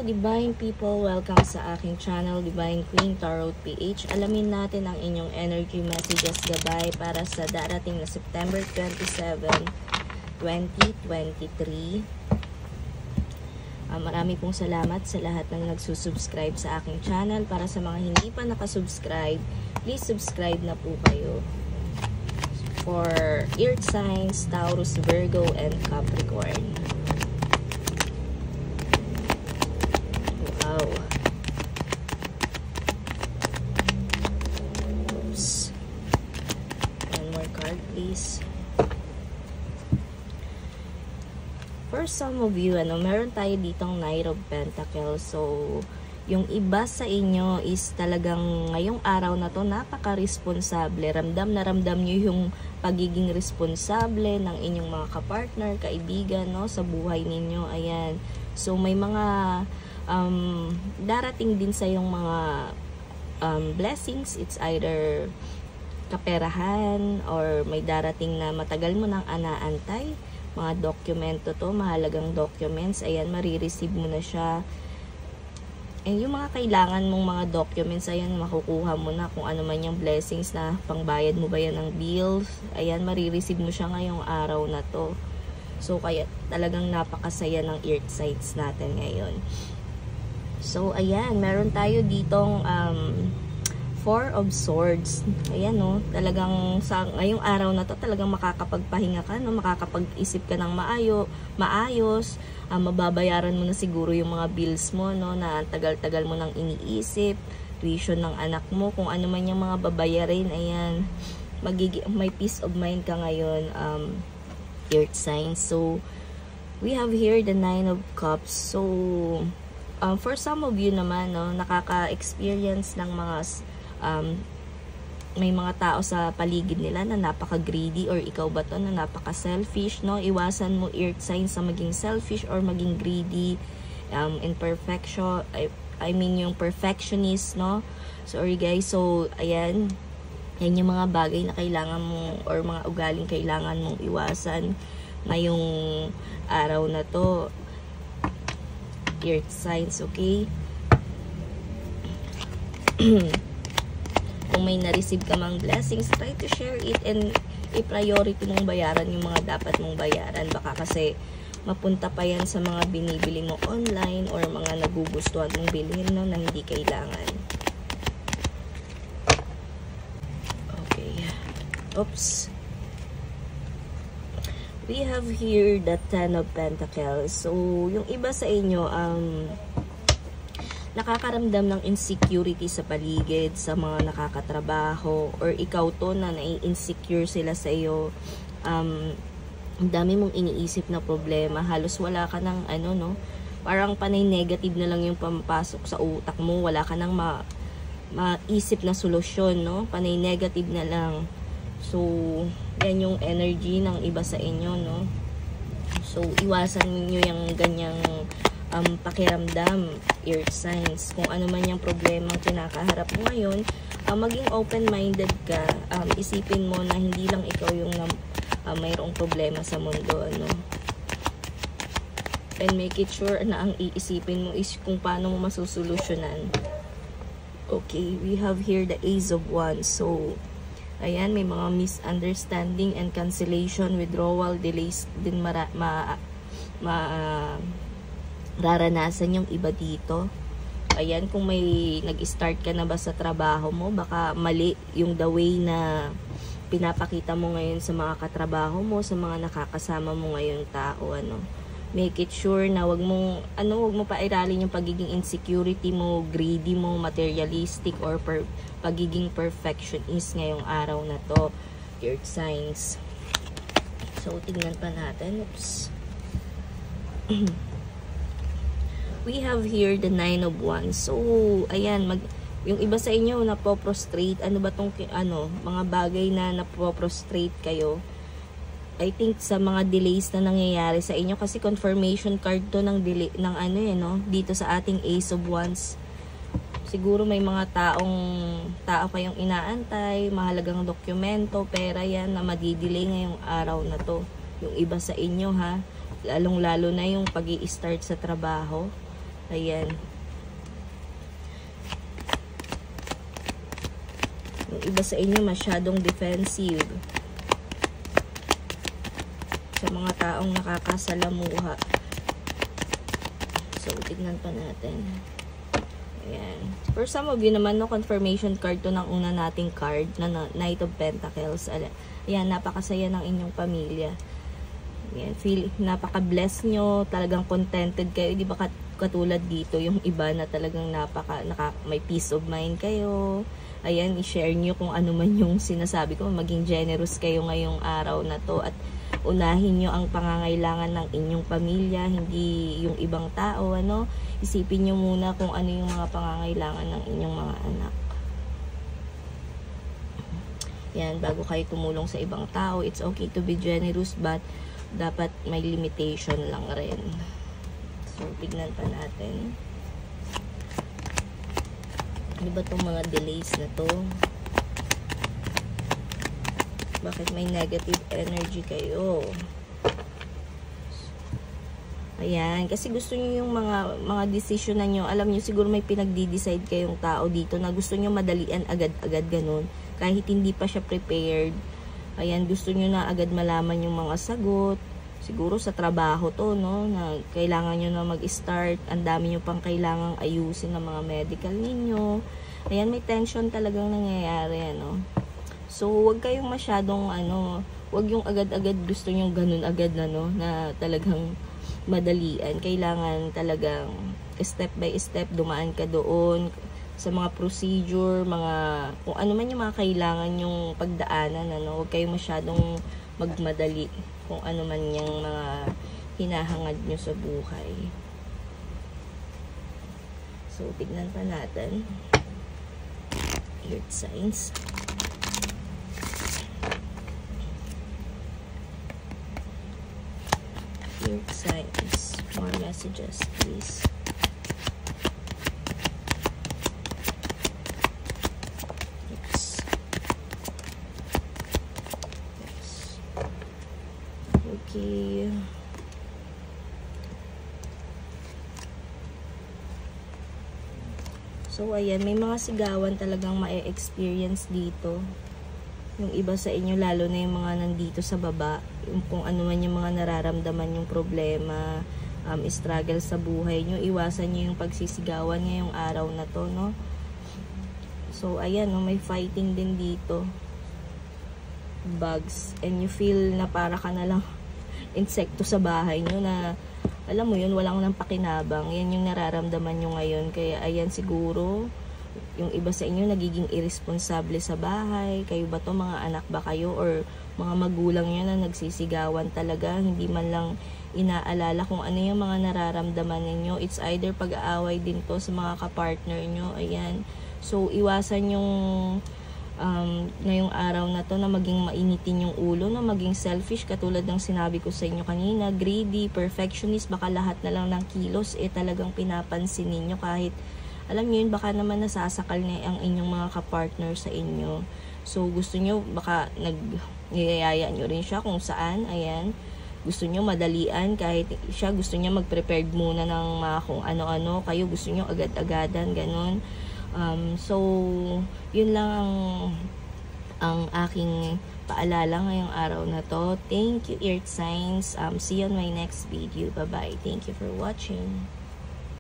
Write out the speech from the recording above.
Divine people, welcome sa aking channel, Divine Queen Tarot PH. Alamin natin ang inyong energy messages gabay para sa darating na September 27, 2023. Marami pong salamat sa lahat ng nagsusubscribe sa aking channel. Para sa mga hindi pa nakasubscribe, please subscribe na po kayo. For Earth signs, Taurus, Virgo, and Capricorn. Wow. Oops. One more card, please. For some of you, meron tayo ditong Knight of Pentacles. So, yung iba sa inyo is talagang ngayong araw na to napaka-responsable. Ramdam na ramdam nyo yung pagiging responsable ng inyong mga kapartner, kaibigan, no, sa buhay ninyo. Ayan. So, may mga darating din sa yung mga blessings. It's either kaperahan or may darating na matagal mo nang anaantay. Mga dokumento to, mahalagang documents. Ayan, marireceive mo na siya. And yung mga kailangan mong mga documents, ayan, makukuha mo na kung ano man yung blessings na pangbayad mo ba yan ng bills. Ayan, marireceive mo siya ngayong araw na to. So, kaya talagang napakasaya ng earth signs natin ngayon. So, ayan, meron tayo ditong Four of Swords. Ayan, no, talagang sa ngayong araw na to, talagang makakapagpahinga ka, no, makakapag-isip ka ng maayos, mababayaran mo na siguro yung mga bills mo, no, na tagal-tagal mo nang iniisip, tuition ng anak mo, kung ano man yung mga babayarin. Ayan, may peace of mind ka ngayon, earth signs. So, we have here the Nine of Cups. So, for some of you naman, no, nakaka-experience ng mga may mga tao sa paligid nila na napaka-greedy, or ikaw ba to na napaka-selfish, no? Iwasan mo earth signs sa maging selfish or maging greedy, imperfection, I mean yung perfectionist, no? Sorry guys. So, ayan, yan yung mga bagay na kailangan mo, or mga ugaling kailangan mong iwasan ngayong araw na to, earth signs, okay? Kung may na-receive ka mang blessings, try to share it and i-priority mong bayaran yung mga dapat mong bayaran. Baka kasi mapunta pa yan sa mga binibili mo online or mga nagugustuhan mong bilhin, no, na hindi kailangan. Okay. Oops. We have here the Ten of Pentacles. So, yung iba sa inyo, nakakaramdam ng insecurity sa paligid, sa mga nakakatrabaho, or ikaw to na nai-insecure sila sa iyo. Ang dami mong iniisip na problema, halos wala ka ng no, parang panay negative na lang yung pamapasok sa utak mo, wala ka ng maisip na solusyon, no, panay negative na lang. So, yan yung energy ng iba sa inyo, no. So, iwasan niyo yung ganyang pakiramdam, earth signs. Kung ano man yung problema ang kinakaharap mo ngayon, maging open-minded ka. Isipin mo na hindi lang ikaw yung mayroong problema sa mundo, ano. And make it sure na ang iisipin mo is kung paano mo masusolusyonan. Okay, we have here the Ace of Wands. So, ayan, may mga misunderstanding and cancellation, withdrawal, delays din raranasan yung iba dito. Ayan, kung may nag-start ka na ba sa trabaho mo, baka mali yung the way na pinapakita mo ngayon sa mga katrabaho mo, sa mga nakakasama mo ngayon tao, ano. Make it sure na wag mo pairalin yung pagiging insecurity mo, greedy mo, materialistic, or pagiging perfectionist ngayong araw na to, earth signs. So, tingnan pa natin. Oops. We have here the Nine of Wands. So, ayan, yung iba sa inyo napo-prostrate. Ano ba tong mga bagay na napo-prostrate kayo? I think sa mga delays na nangyayari sa inyo, kasi confirmation card to ng delay ng dito sa ating Ace of Wands. Siguro may mga tao kayong inaantay, mahalagang dokumento, pera yan na madidelay ngayong araw na to. Yung iba sa inyo, ha, lalong-lalo na yung pag-i-start sa trabaho. Ayan. Yung iba sa inyo masyadong defensive. Sa mga taong nakakasalamuha. So, tignan pa natin. Ayan. For some of you naman, no, confirmation card to ng una nating card na Knight of Pentacles. Ayan, napakasaya ng inyong pamilya. Ayan, feel, napaka-bless nyo. Talagang contented kayo. Di ba katulad dito, yung iba na talagang may peace of mind kayo. Ayan, i-share nyo kung ano man yung sinasabi ko. Maging generous kayo ngayong araw na to. At unahin nyo ang pangangailangan ng inyong pamilya, hindi yung ibang tao, ano. Isipin nyo muna kung ano yung mga pangangailangan ng inyong mga anak. Yan, bago kayo tumulong sa ibang tao, it's okay to be generous, but dapat may limitation lang rin. So, tignan pa natin. Ano ba itong mga delays na to? Bakit may negative energy kayo? Ayan, kasi gusto niyo yung mga decision na nyo, alam niyo siguro may pinagdi-decide kayong tao dito na gusto niyo madalian agad-agad ganun, kahit hindi pa siya prepared. Ayan, gusto niyo na agad malaman yung mga sagot. Siguro sa trabaho to, no, na kailangan niyo na mag-start, ang dami niyo pang kailangang ayusin ng mga medical ninyo. Ayan, may tension talagang nangyayari, ano. So, wag kayong masyadong, wag yung agad-agad gusto niyo ganun agad na, no, na talagang madalian. Kailangan talagang step by step dumaan ka doon sa mga procedure, kung ano man yung mga kailangan yung pagdaanan, ano. Huwag kayong masyadong magmadali kung ano man yung mga hinahangad nyo sa buhay. So, tignan pa natin. Earth signs. Earth signs. More messages, please. Yes. Yes. Okay. So, ayan, may mga sigawan talagang ma-experience dito. Yung iba sa inyo, lalo na yung mga nandito sa baba, yung kung ano man yung mga nararamdaman yung problema, struggle sa buhay nyo, iwasan nyo yung pagsisigawan ngayong araw na to, no? So, ayan, no, may fighting din dito. Bugs. And you feel na para ka na lang insekto sa bahay nyo na, alam mo yun, walang nang pakinabang. Yan yung nararamdaman nyo ngayon. Kaya, ayan, siguro, yung iba sa inyo nagiging irresponsible sa bahay. Kayo ba to, mga anak ba kayo or mga magulang nyo na nagsisigawan talaga, hindi man lang inaalala kung ano yung mga nararamdaman ninyo. It's either pag-aaway din to sa mga kapartner nyo. Ayan. So, iwasan yung ngayong araw na to na maging mainitin yung ulo, na maging selfish katulad ng sinabi ko sa inyo kanina, greedy, perfectionist, baka lahat na lang ng kilos talagang pinapansin ninyo kahit alam niyo yun, baka naman nasasakal na ang inyong mga kapartner sa inyo. So, gusto nyo, baka niyayaya nyo rin siya kung saan, ayan, gusto nyo madalian, kahit siya gusto niya mag-prepared muna ng mga kung ano-ano, kayo gusto nyo agad-agadan, ganun. So, yun lang ang aking paalala ngayong araw na to. Thank you, Earth Signs. See you on my next video. Bye-bye. Thank you for watching.